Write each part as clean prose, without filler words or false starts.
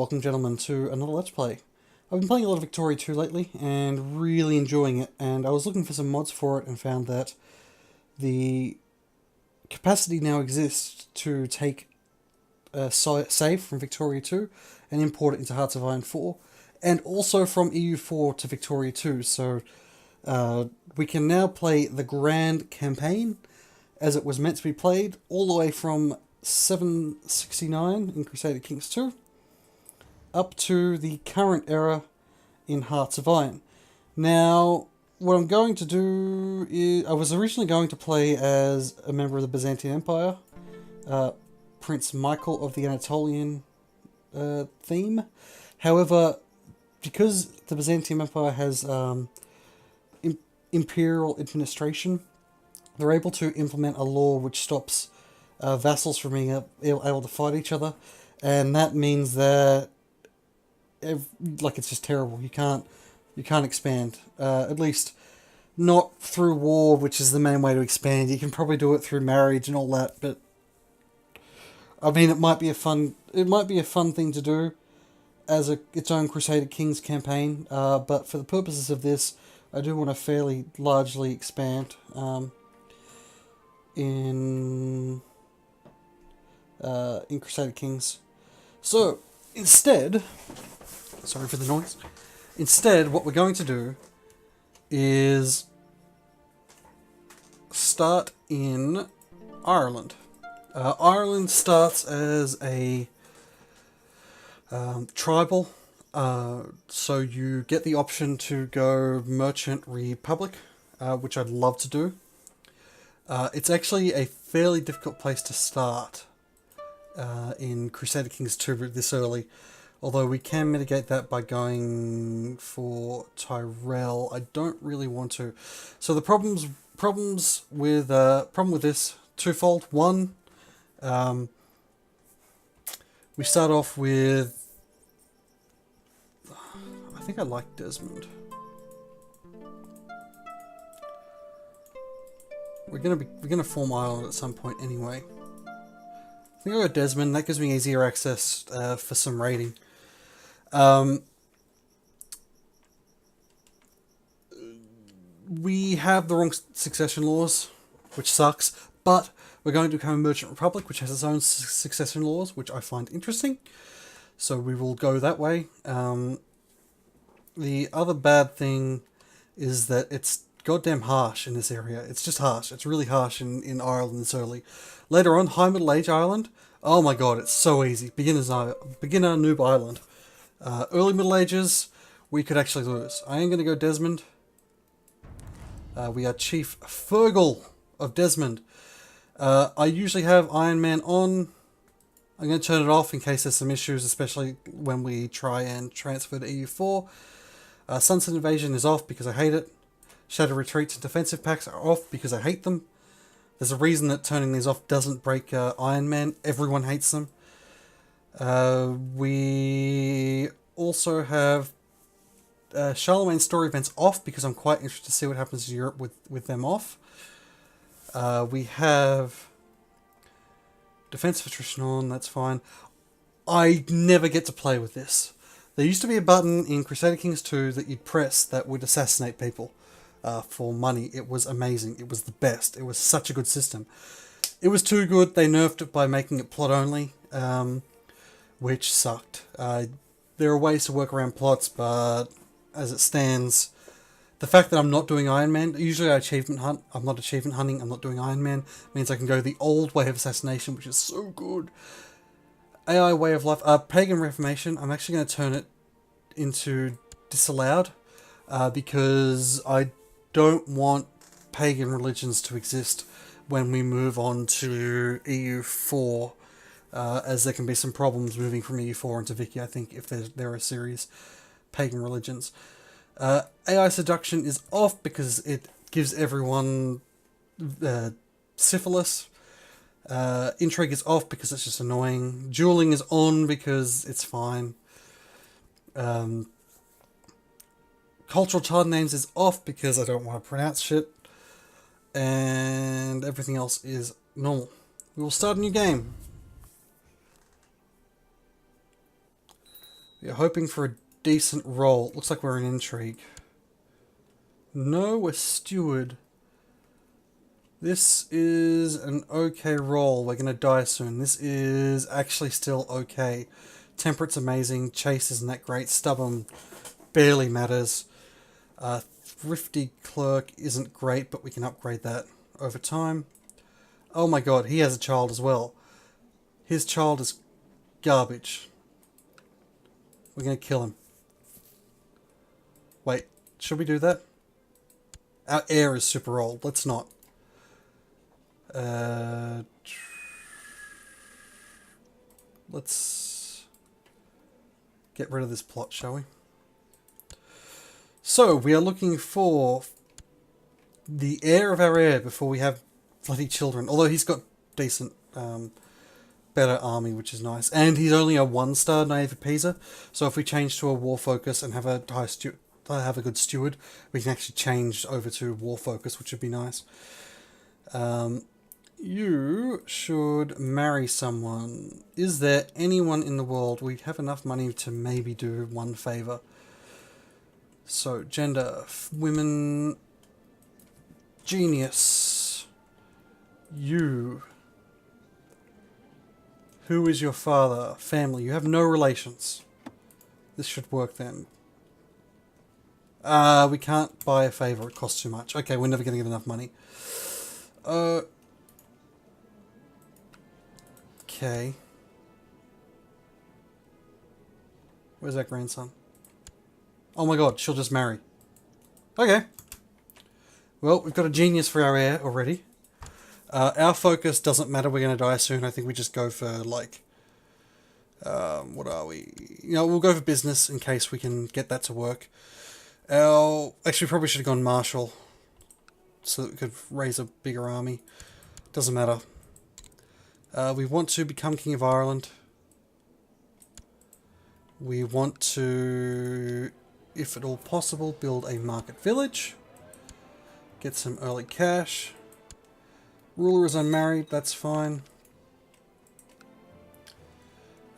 Welcome, gentlemen, to another Let's Play. I've been playing a lot of Victoria 2 lately, and really enjoying it, and I was looking for some mods for it and found that the capacity now exists to take a save from Victoria 2 and import it into Hearts of Iron 4, and also from EU4 to Victoria 2, so we can now play the Grand Campaign as it was meant to be played, all the way from 769 in Crusader Kings 2, up to the current era in Hearts of Iron. Now, what I'm going to do is, I was originally going to play as a member of the Byzantine Empire, Prince Michael of the Anatolian theme. However, because the Byzantine Empire has imperial administration, they're able to implement a law which stops vassals from being able to fight each other, and that means that it's just terrible. You can't expand. At least not through war, which is the main way to expand. You can probably do it through marriage and all that, but I mean, it might be a fun thing to do as its own Crusader Kings campaign. But for the purposes of this, I do want to fairly largely expand in Crusader Kings. So instead. Sorry for the noise. Instead, what we're going to do is start in Ireland. Ireland starts as a tribal, so you get the option to go Merchant Republic, which I'd love to do. It's actually a fairly difficult place to start in Crusader Kings 2 this early. Although we can mitigate that by going for Tyrell. I don't really want to. So the problems with this twofold. One, we start off with. I think I like Desmond. We're gonna form Ireland at some point anyway. I think I'll go Desmond. That gives me easier access for some raiding. We have the wrong succession laws, which sucks, but we're going to become a Merchant Republic, which has its own succession laws, which I find interesting. So we will go that way. The other bad thing is that it's goddamn harsh in this area. It's just harsh. It's really harsh in Ireland this early. Later on, High Middle Age Ireland. Oh my god, it's so easy. Beginner noob Ireland. Early Middle Ages, we could actually lose. I am going to go Desmond. We are Chief Fergal of Desmond. I usually have Iron Man on. I'm going to turn it off in case there's some issues, especially when we try and transfer to EU4. Sunset Invasion is off because I hate it. Shadow Retreats and Defensive Packs are off because I hate them. There's a reason that turning these off doesn't break Iron Man. Everyone hates them. We also have Charlemagne's story events off because I'm quite interested to see what happens to Europe with them off. We have Defense of Attrition on, that's fine. I never get to play with this. There used to be a button in Crusader Kings 2 that you'd press that would assassinate people for money. It was amazing. It was the best. It was such a good system. It was too good. They nerfed it by making it plot only. Which sucked. There are ways to work around plots, but as it stands, the fact that I'm not doing Iron Man, usually I achievement hunt, I'm not achievement hunting, I'm not doing Iron Man, means I can go the old way of assassination, which is so good. AI way of life, Pagan Reformation, I'm actually going to turn it into disallowed, because I don't want pagan religions to exist when we move on to EU4. As there can be some problems moving from EU4 into Vicky, I think, if there are serious pagan religions. AI Seduction is off because it gives everyone syphilis. Intrigue is off because it's just annoying. Dueling is on because it's fine. Cultural child names is off because I don't want to pronounce shit. And everything else is normal. We will start a new game. We're hoping for a decent roll. Looks like we're in intrigue. No, we're steward. This is an okay roll. We're going to die soon. This is actually still okay. Temperate's amazing. Chase isn't that great. Stubborn barely matters. Thrifty clerk isn't great, but we can upgrade that over time. Oh my god, he has a child as well. His child is garbage. We're going to kill him. Wait, should we do that? Our heir is super old. Let's not. Let's get rid of this plot, shall we? So, we are looking for the heir of our heir before we have bloody children. Although he's got decent, better army, which is nice. And he's only a 1-star Knave of Pisa. So if we change to a war focus and have a have a good steward, we can actually change over to war focus, which would be nice. You should marry someone. Is there anyone in the world? We have enough money to maybe do one favor. So, gender, women, genius. You. Who is your father? Family. You have no relations. This should work then. We can't buy a favor. It costs too much. Okay, we're never going to get enough money. Okay. Where's that grandson? Oh my god, she'll just marry. Okay. Well, we've got a genius for our heir already. Our focus doesn't matter. We're going to die soon. I think we just go for, like... what are we? You know, we'll go for business in case we can get that to work. Actually, probably should have gone marshal. So that we could raise a bigger army. Doesn't matter. We want to become King of Ireland. We want to, if at all possible, build a market village. Get some early cash. Ruler is unmarried, that's fine.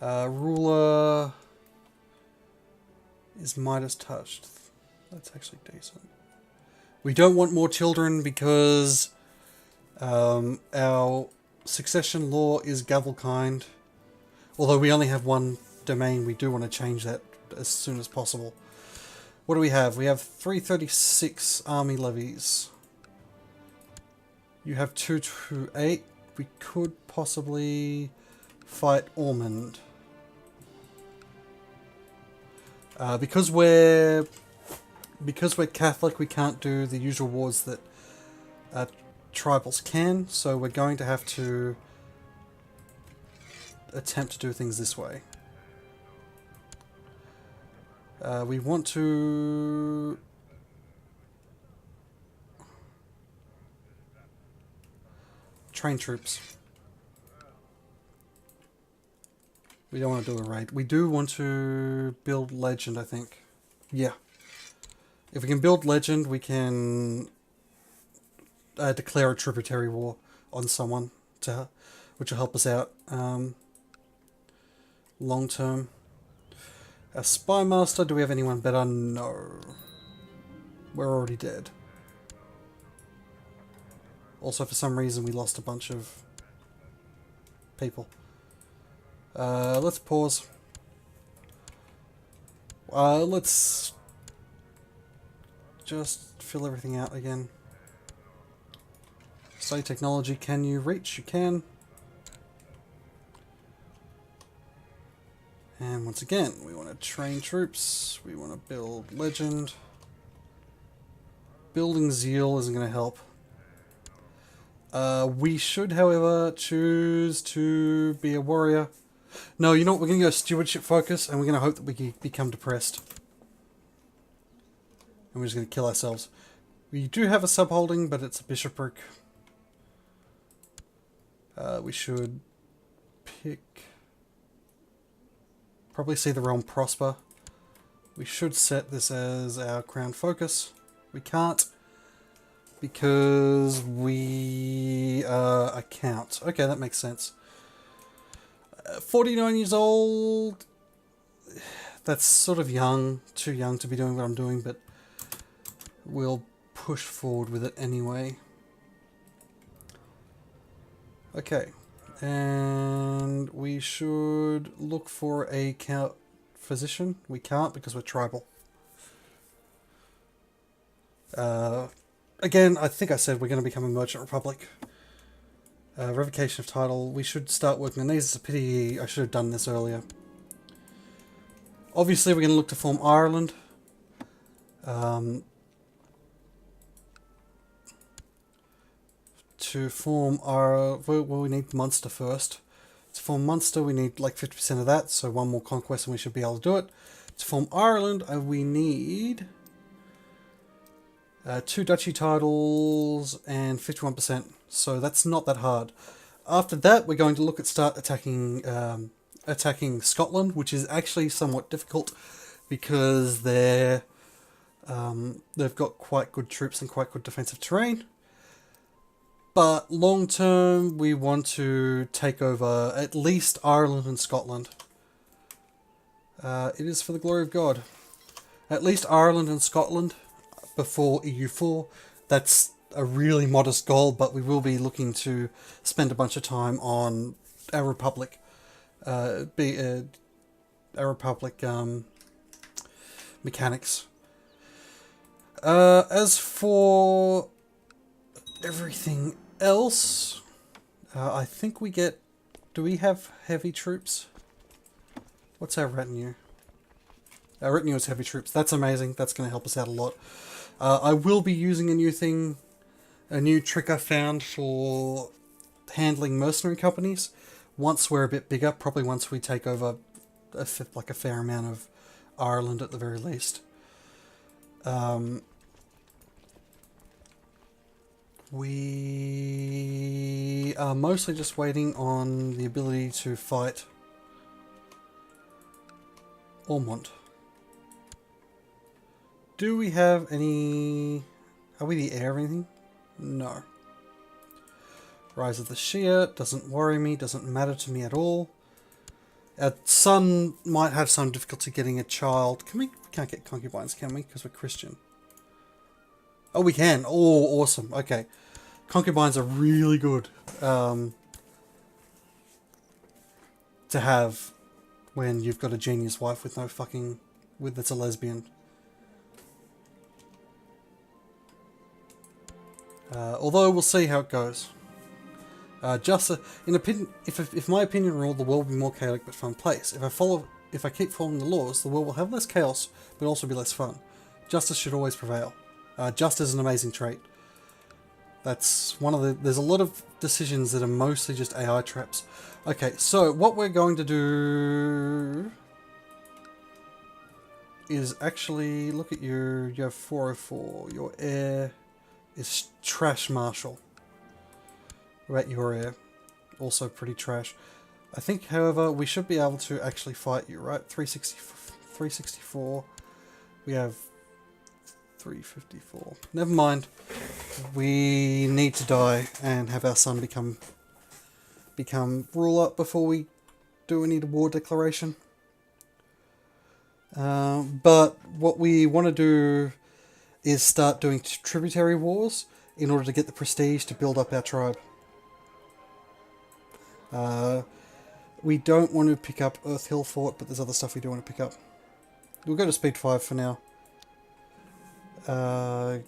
Ruler is Midas touched. That's actually decent. We don't want more children because our succession law is Gavelkind. Although we only have one domain, we do want to change that as soon as possible. What do we have? We have 336 army levies. You have 228. We could possibly fight Ormond. Because we're Catholic, we can't do the usual wars that tribals can, so we're going to have to attempt to do things this way. We want to train troops. We don't want to do a raid. We do want to build legend, I think. Yeah. If we can build legend, we can declare a tributary war on someone, which will help us out long term. A spy master, do we have anyone better? No. We're already dead. Also, for some reason, we lost a bunch of people. Let's pause. Let's just fill everything out again. Study technology, can you reach? You can. And once again, we want to train troops. We want to build legend. Building zeal isn't going to help. We should, however, choose to be a warrior. No, you know what? We're going to go stewardship focus, and we're going to hope that we become depressed. And we're just going to kill ourselves. We do have a subholding, but it's a bishopric. We should pick... Probably see the realm prosper. We should set this as our crown focus. We can't. Because we are a count. Okay, that makes sense. 49 years old. That's sort of young, too young to be doing what I'm doing, but we'll push forward with it anyway. Okay, and we should look for a count physician. We can't because we're tribal. Again, I think I said we're going to become a merchant republic. Revocation of title. We should start working on these. It's a pity I should have done this earlier. Obviously, we're going to look to form Ireland. To form our... Well, we need Munster first. To form Munster, we need like 50% of that, so one more conquest and we should be able to do it. To form Ireland, we need 2 duchy titles and 51%, so that's not that hard. After that, we're going to look at start attacking Scotland, which is actually somewhat difficult because they've got quite good troops and quite good defensive terrain. But long term, we want to take over at least Ireland and Scotland. It is for the glory of God. At least Ireland and Scotland before EU4. That's a really modest goal, but we will be looking to spend a bunch of time on our Republic. Mechanics. As for everything else, I think we get... Do we have heavy troops? What's our retinue? Our retinue is heavy troops. That's amazing. That's going to help us out a lot. I will be using a new trick I found for handling mercenary companies once we're a bit bigger, probably once we take over a fair amount of Ireland at the very least. We are mostly just waiting on the ability to fight Ormond. Do we have any... Are we the heir of anything? No. Rise of the Shia doesn't worry me, doesn't matter to me at all. Our son might have some difficulty getting a child. We can't get concubines, can we? Because we're Christian. Oh, we can. Oh, awesome. Okay. Concubines are really good to have when you've got a genius wife with no fucking... that's a lesbian. Although we'll see how it goes. If my opinion ruled, the world would be more chaotic but fun place. If I keep following the laws, the world will have less chaos but also be less fun. Justice should always prevail. Justice is an amazing trait. That's one of the... There's a lot of decisions that are mostly just AI traps. Okay, so what we're going to do is actually look at you have 404. Your heir is trash marshal. What about your heir? Also pretty trash. I think, however, we should be able to actually fight you, right? 364. We have 354. Never mind. We need to die and have our son become ruler before we do any war declaration. But what we want to do is start doing tributary wars in order to get the prestige to build up our tribe. We don't want to pick up Earth Hill Fort, but there's other stuff we do want to pick up. We'll go to speed 5 for now.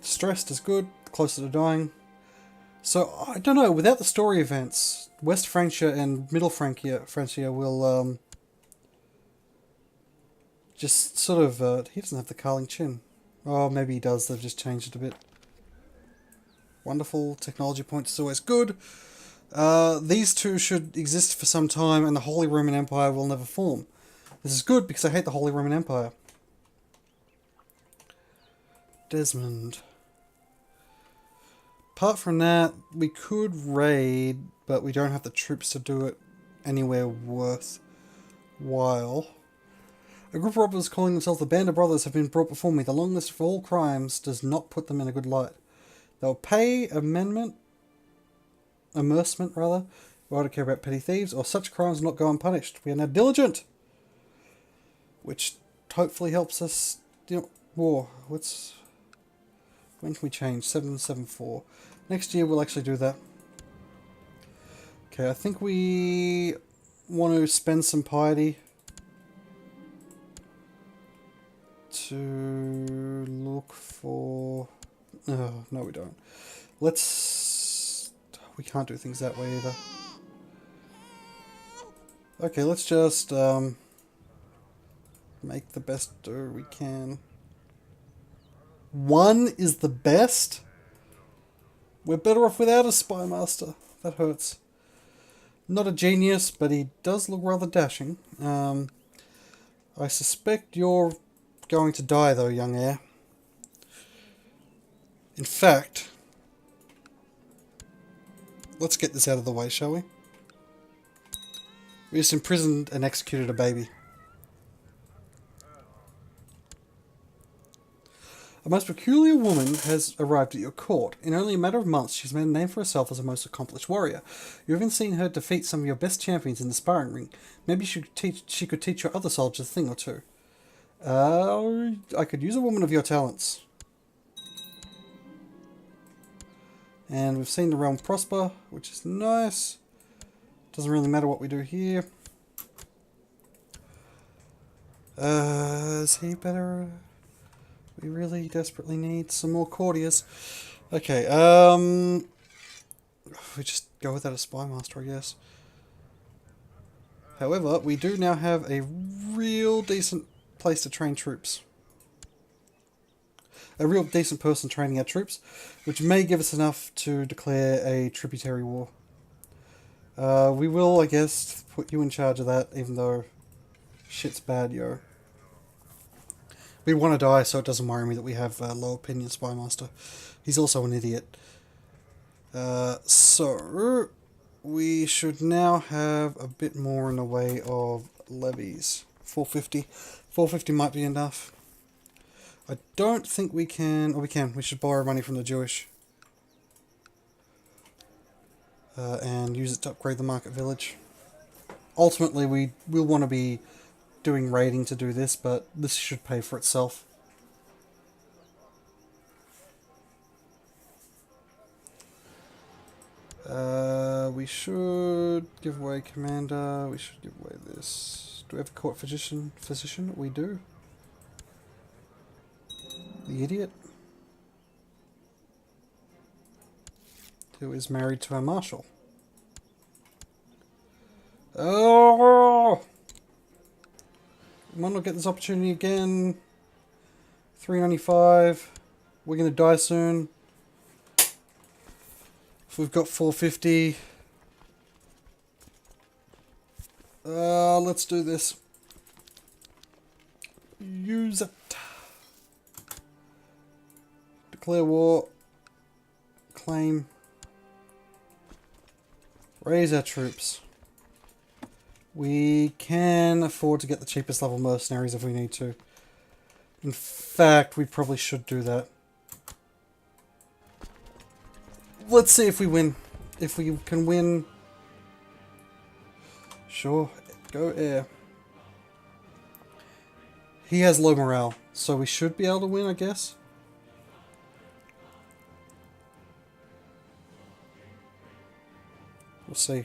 Stressed is good, closer to dying. So, I don't know, without the story events, West Francia and Middle Francia will just sort of... he doesn't have the Carling chin. Oh, maybe he does, they've just changed it a bit. Wonderful, technology points is always good. These two should exist for some time and the Holy Roman Empire will never form. This is good because I hate the Holy Roman Empire. Desmond. Apart from that, we could raid, but we don't have the troops to do it anywhere worthwhile. A group of robbers calling themselves the Band of Brothers have been brought before me. The long list of all crimes does not put them in a good light. They'll pay amercement, rather. We ought to care about petty thieves, or such crimes will not go unpunished. We are now diligent. Which hopefully helps us. You know, war. When can we change? 774. Next year we'll actually do that. Okay, I think we want to spend some piety to look for... Oh, no we don't. We can't do things that way either. Okay, let's just make the best do we can. 1 is the best? We're better off without a spy master. That hurts. Not a genius, but he does look rather dashing. I suspect you're going to die though, young heir. In fact, let's get this out of the way, shall we? We just imprisoned and executed a baby. A most peculiar woman has arrived at your court. In only a matter of months, she's made a name for herself as a most accomplished warrior. You've even seen her defeat some of your best champions in the sparring ring. Maybe she could teach your other soldiers a thing or two. I could use a woman of your talents. And we've seen the realm prosper, which is nice. Doesn't really matter what we do here. Is he better? We really desperately need some more courtiers. Okay, we just go without a spy master, I guess. However, we do now have a real decent place to train troops. A real decent person training our troops, which may give us enough to declare a tributary war. We will, I guess, put you in charge of that, even though shit's bad, yo. We want to die, so it doesn't worry me that we have a low opinion spy master. He's also an idiot. So we should now have a bit more in the way of levies. 450. 450 might be enough. I don't think we can... Oh, we can. We should borrow money from the Jewish. And use it to upgrade the market village. Ultimately, we will want to be doing raiding to do this, but this should pay for itself. We should give away commander. We should give away this. Do we have a court physician? We do. The idiot. Who is married to our marshal. Oh! We might not get this opportunity again. 395. We're going to die soon. If we've got 450. Let's do this. Use it. Declare war. Claim. Raise our troops. We can afford to get the cheapest level mercenaries if we need to. In fact, we probably should do that. Let's see if we win. If we can win... Sure, go air. He has low morale, so we should be able to win, I guess. We'll see.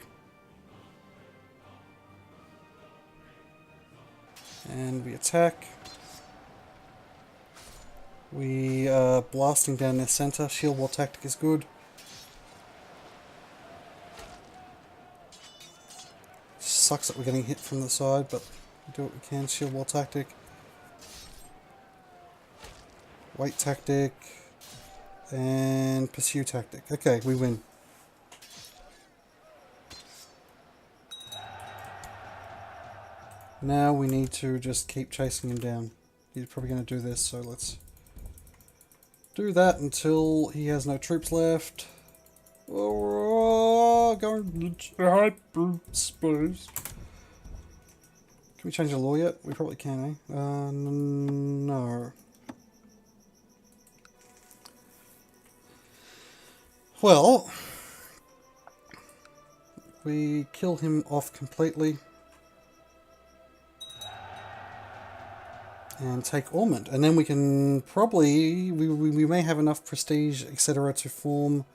And we attack. We are blasting down their center. Shield wall tactic is good. Sucks that we're getting hit from the side, but we do what we can. Shield wall tactic. Wait tactic. And pursue tactic. Okay, we win. Now we need to just keep chasing him down. He's probably going to do this, so let's do that until he has no troops left. Oh, going to hyperspace. Can we change the law yet? We probably can, eh? No. Well, we kill him off completely. and take Ormond. And then we can probably, we may have enough prestige, etc. to form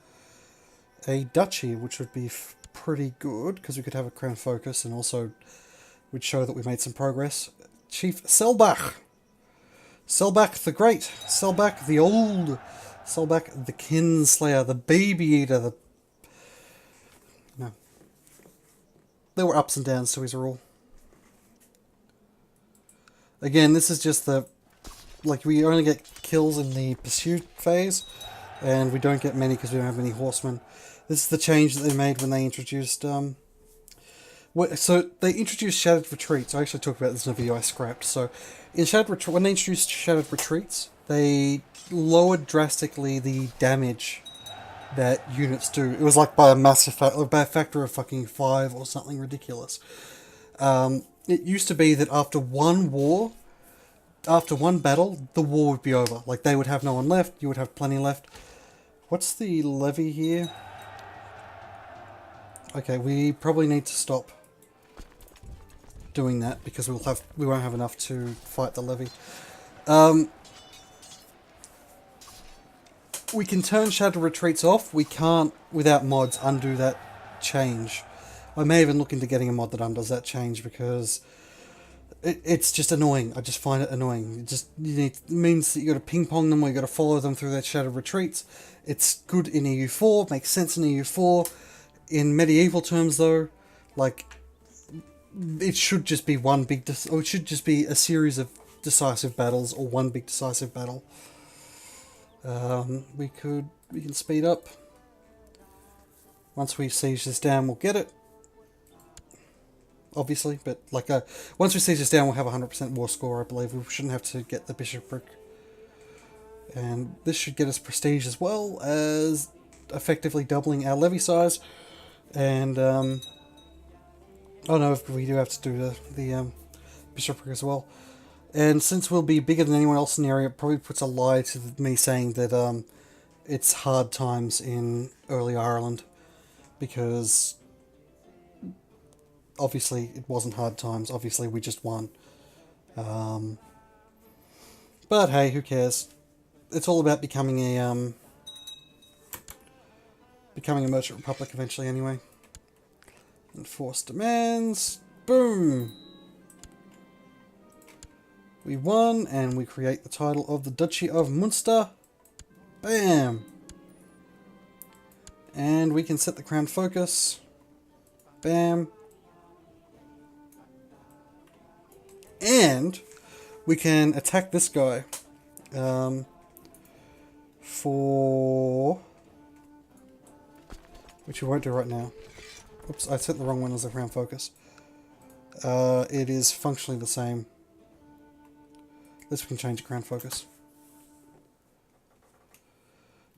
a duchy, which would be pretty good, because we could have a crown focus, and also would show that we made some progress. Chief Selbach. Selbach the Great. Selbach the Old. Selbach the Kinslayer, the Baby Eater, the... No. There were ups and downs to his rule. Again, this is just the... Like, we only get kills in the pursuit phase, and we don't get many because we don't have many horsemen. This is the change that they made when they introduced... so they introduced Shattered Retreats. I actually talked about this in a video I scrapped. So, in when they introduced Shattered Retreats, they lowered drastically the damage that units do. It was like by a massive by a factor of fucking 5 or something ridiculous. It used to be that after one war, after one battle, the war would be over. Like, they would have no one left, you would have plenty left. What's the levy here? Okay, we probably need to stop doing that because we won't have enough to fight the levy. We can turn Shattered Retreats off. We can't, without mods, undo that change. I may even look into getting a mod that undoes that change because it's just annoying. I just find it annoying. It means that you got to ping pong them or you got to follow them through their Shattered Retreats. It's good in EU4, makes sense in EU4. In medieval terms, though, like, it should just be one big, or it should just be a series of decisive battles or one big decisive battle. We can speed up. Once we siege this down, we'll get it. Obviously, but like once we siege this down, we'll have 100% war score, I believe. We shouldn't have to get the bishopric. And this should get us prestige as well as effectively doubling our levy size. And, oh no, we do have to do the bishopric as well. And since we'll be bigger than anyone else in the area, it probably puts a lie to me saying that it's hard times in early Ireland. Because obviously it wasn't hard times. Obviously we just won. But hey, who cares? It's all about becoming a merchant republic eventually anyway. Enforce demands. Boom! We won, and we create the title of the Duchy of Munster. Bam! And we can set the crown focus. Bam. And we can attack this guy. Which we won't do right now. Oops, I set the wrong one as the crown focus. It is functionally the same. This we can change the crown focus.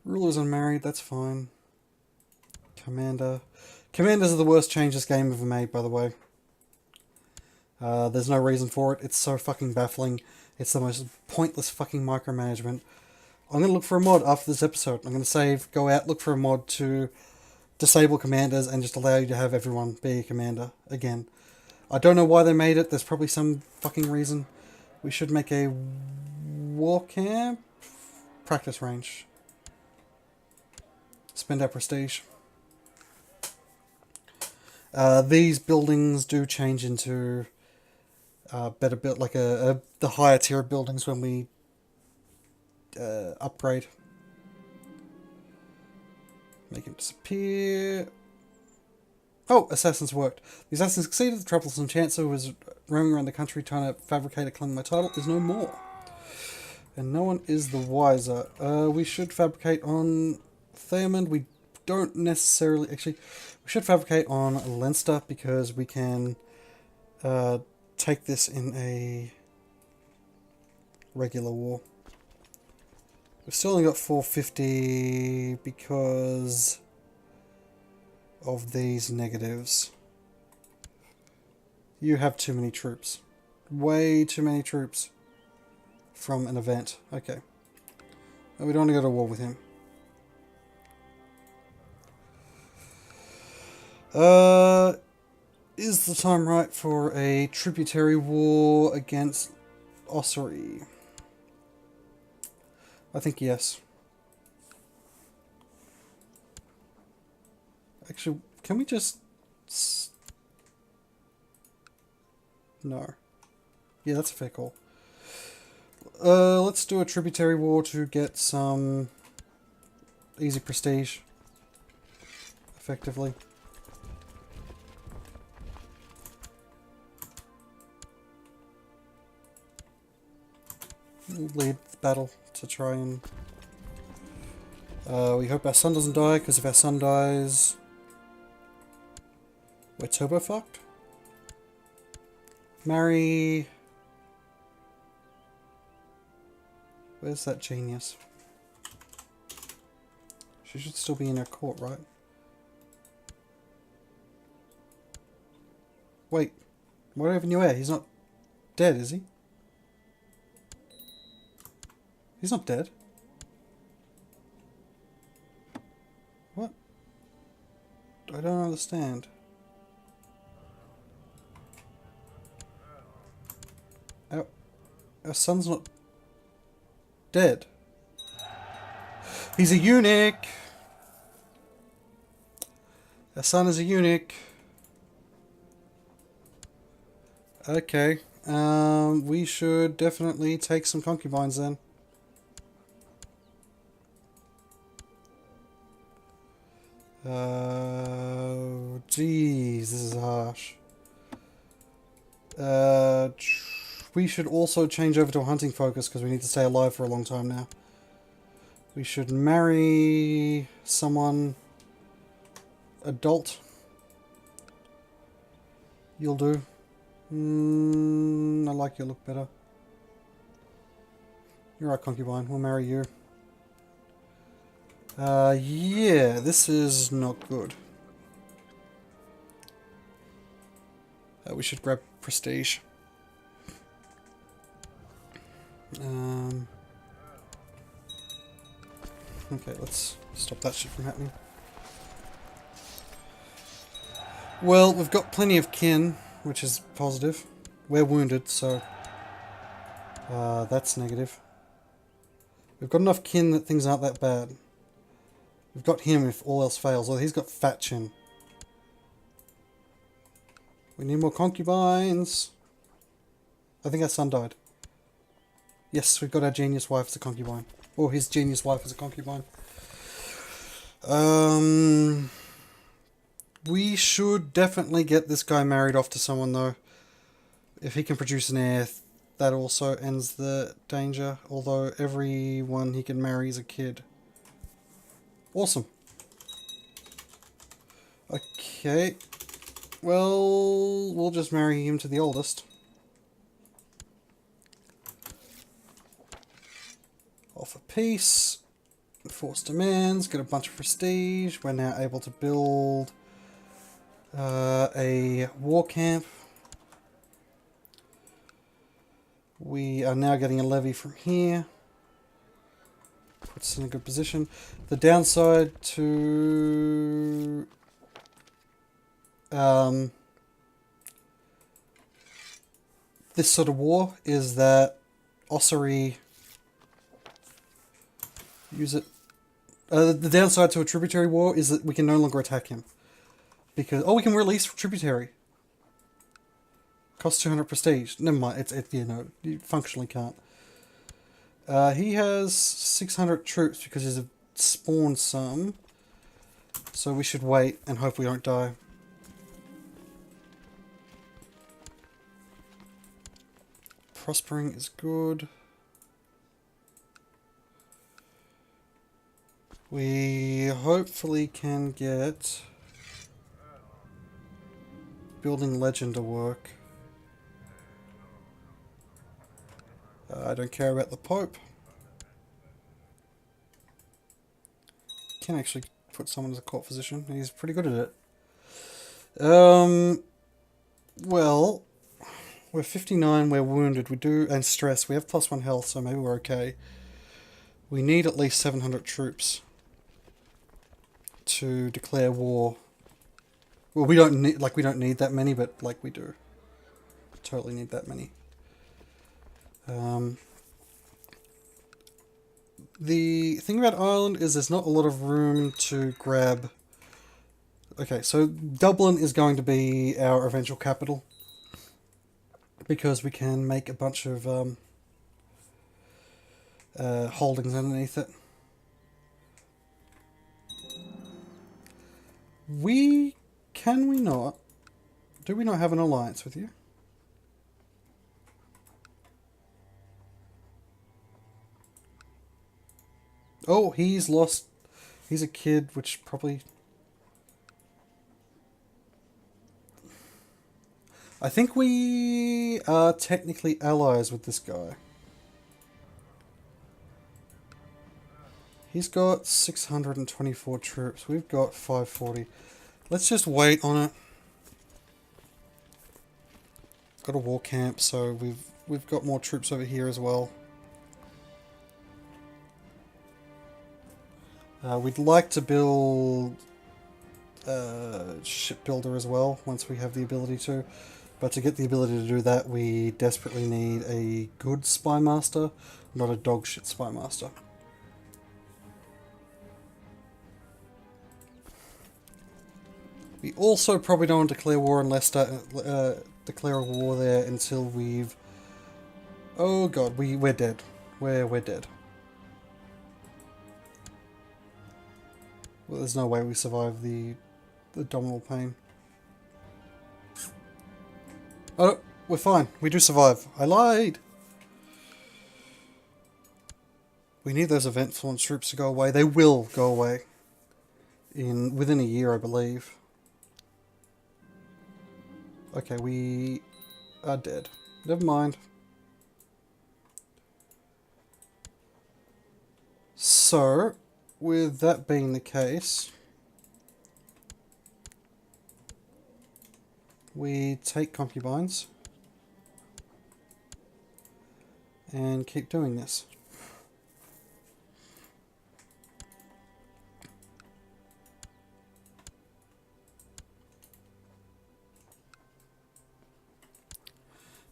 Rulers unmarried, that's fine. Commander. Commanders are the worst change this game ever made, by the way. There's no reason for it. It's so fucking baffling. It's the most pointless fucking micromanagement. I'm going to look for a mod after this episode. I'm going to save, go out, look for a mod to disable commanders and just allow you to have everyone be a commander again. I don't know why they made it. There's probably some fucking reason. We should make a war camp practice range. Spend our prestige. These buildings do change into better built, like the higher tier buildings when we upgrade. Make him disappear. Oh, assassins worked. The assassin succeeded. The troublesome chancer who was roaming around the country trying to fabricate a claim my title is no more. And no one is the wiser. We should fabricate on Theomund. We don't necessarily... Actually, we should fabricate on Leinster because we can take this in a regular war. We've still only got 450 because of these negatives. You have too many troops. Way too many troops from an event. Okay. We don't want to go to war with him. Is the time right for a tributary war against Ossuary. I think yes. Actually, can we just... No. Yeah, that's a fair call. Let's do a tributary war to get some easy prestige. Effectively. We'll lead the battle to try and... we hope our son doesn't die, because if our son dies... we're turbo fucked. Marry... Where's that genius? She should still be in her court, right? Wait, what have you heir? He's not dead, is he? He's not dead. What? I don't understand. Our son's not dead. He's a eunuch. Our son is a eunuch. Okay. We should definitely take some concubines then. Jeez, this is harsh. We should also change over to a hunting focus because we need to stay alive for a long time now. We should marry someone adult. You'll do. I like your look better. You're right, concubine. We'll marry you. Yeah, this is not good. We should grab prestige. Okay, let's stop that shit from happening. Well, we've got plenty of kin, which is positive. We're wounded, so that's negative. We've got enough kin that things aren't that bad. We've got him if all else fails. Well, he's got fat chin. We need more concubines. I think our son died. Yes, we've got our genius wife as a concubine. Or his genius wife as a concubine. We should definitely get this guy married off to someone, though. If he can produce an heir, that also ends the danger. Although everyone he can marry is a kid. Awesome. Okay. Well, we'll just marry him to the oldest. Offer peace. Enforce demands. Get a bunch of prestige. We're now able to build a war camp. We are now getting a levy from here. Puts us in a good position. The downside to this sort of war is that ossuary use it. The downside to a tributary war is that we can no longer attack him. Because we can release tributary. Costs 200 prestige. Never mind. You functionally can't. He has 600 troops because he's spawned some. So we should wait and hope we don't die. Prospering is good. We hopefully can get building legend to work. I don't care about the Pope. Can actually put someone as a court physician. He's pretty good at it. Well, we're 59, we're wounded, and stress. We have +1 health, so maybe we're okay. We need at least 700 troops to declare war. Well, we don't need that many, but we do. Totally need that many. The thing about Ireland is there's not a lot of room to grab. Okay, so Dublin is going to be our eventual capital because we can make a bunch of holdings underneath it. Can we not? Do we not have an alliance with you? Oh, he's lost. He's a kid, which probably. I think we are technically allies with this guy. He's got 624 troops. We've got 540. Let's just wait on it. Got a war camp, so we've got more troops over here as well. We'd like to build a shipbuilder as well once we have the ability to. But to get the ability to do that, we desperately need a good spy master, not a dog shit spy master. We also probably don't want to declare war on Leicester, declare a war there until we've... Oh god, we're dead. We're dead. Well, there's no way we survive the abdominal pain. Oh, we're fine. We do survive. I lied! We need those event-influence troops to go away. They will go away. Within a year, I believe. Okay, we are dead. Never mind. So, with that being the case, we take concubines and keep doing this.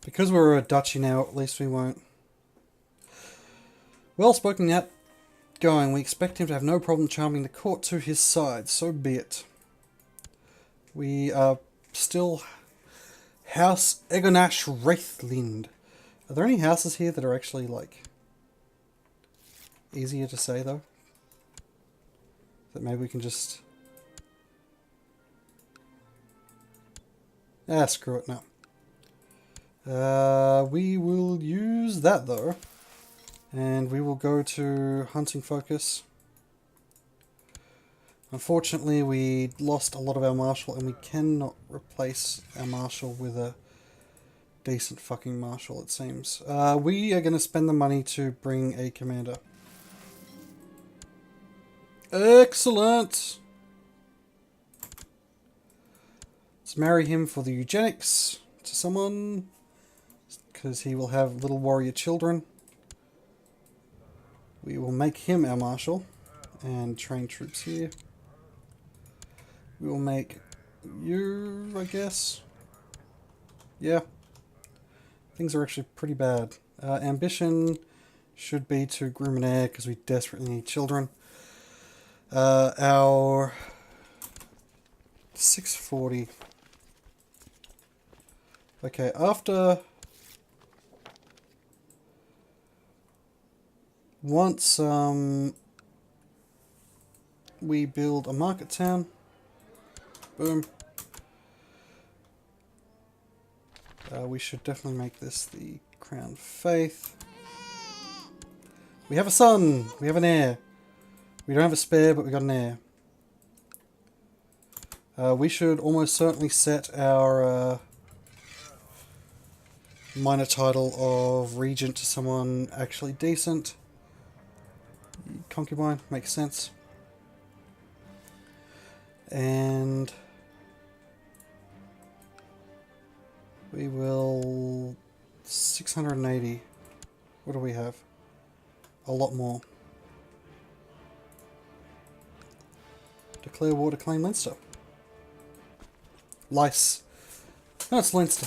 Because we're a duchy now, at least we won't. Well spoken yet. Going, we expect him to have no problem charming the court to his side, so be it. We are still House Egonash Wraithlind. Are there any houses here that are actually, like, easier to say, though? That maybe we can just... Ah, screw it, no. We will use that, though. And we will go to hunting focus. Unfortunately, we lost a lot of our marshal, and we cannot replace our marshal with a decent fucking marshal, it seems. We are going to spend the money to bring a commander. Excellent! Let's marry him for the eugenics to someone, because he will have little warrior children. We will make him our marshal and train troops here. We will make you, I guess. Yeah. Things are actually pretty bad. Ambition should be to groom an heir because we desperately need children. Our 640. Okay, after... Once we build a market town, boom, we should definitely make this the Crown Faith. We have a son, we have an heir. We don't have a spare, but we got an heir. We should almost certainly set our minor title of regent to someone actually decent. Concubine, makes sense. And we will 680. What do we have? A lot more. Declare war to claim Leinster. Lice. No, it's Leinster.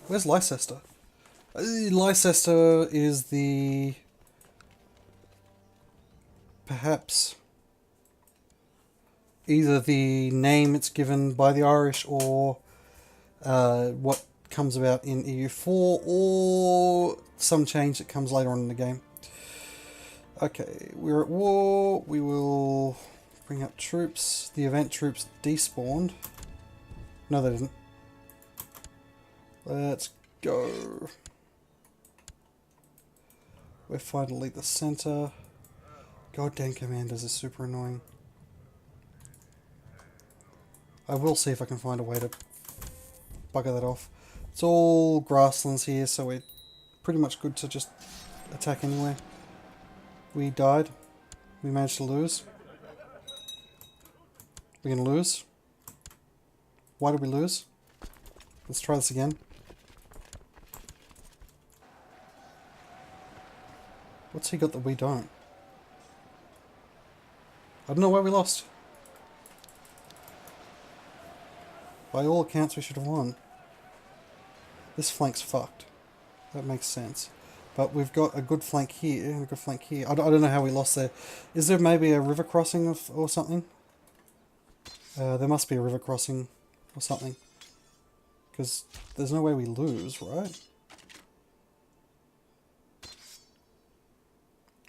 Where's Leicester? Leicester is the perhaps either the name it's given by the Irish or what comes about in EU4 or some change that comes later on in the game. Okay, we're at war. We will bring up troops. The event troops despawned. No, they didn't. Let's go. We're finally the center. Goddamn commanders are super annoying. I will see if I can find a way to bugger that off. It's all grasslands here, so we're pretty much good to just attack anyway. We died. We managed to lose. We're gonna lose. Why did we lose? Let's try this again. What's he got that we don't? I don't know why we lost. By all accounts, we should have won. This flank's fucked. That makes sense. But we've got a good flank here and a good flank here. I don't know how we lost there. Is there maybe a river crossing or something? There must be a river crossing or something. Because there's no way we lose, right?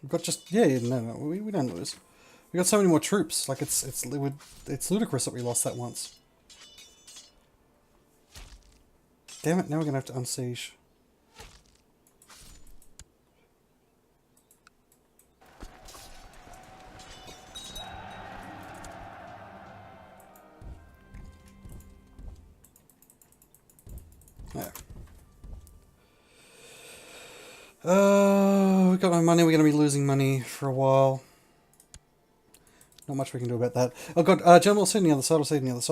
We've got just... Yeah, no, we don't lose. We got so many more troops. Like, it's ludicrous that we lost that once. Damn it, now we're going to have to unsiege. Yeah. We got no money. We're going to be losing money for a while. Not much we can do about that. Oh god, gentlemen, I'll see you on the other side.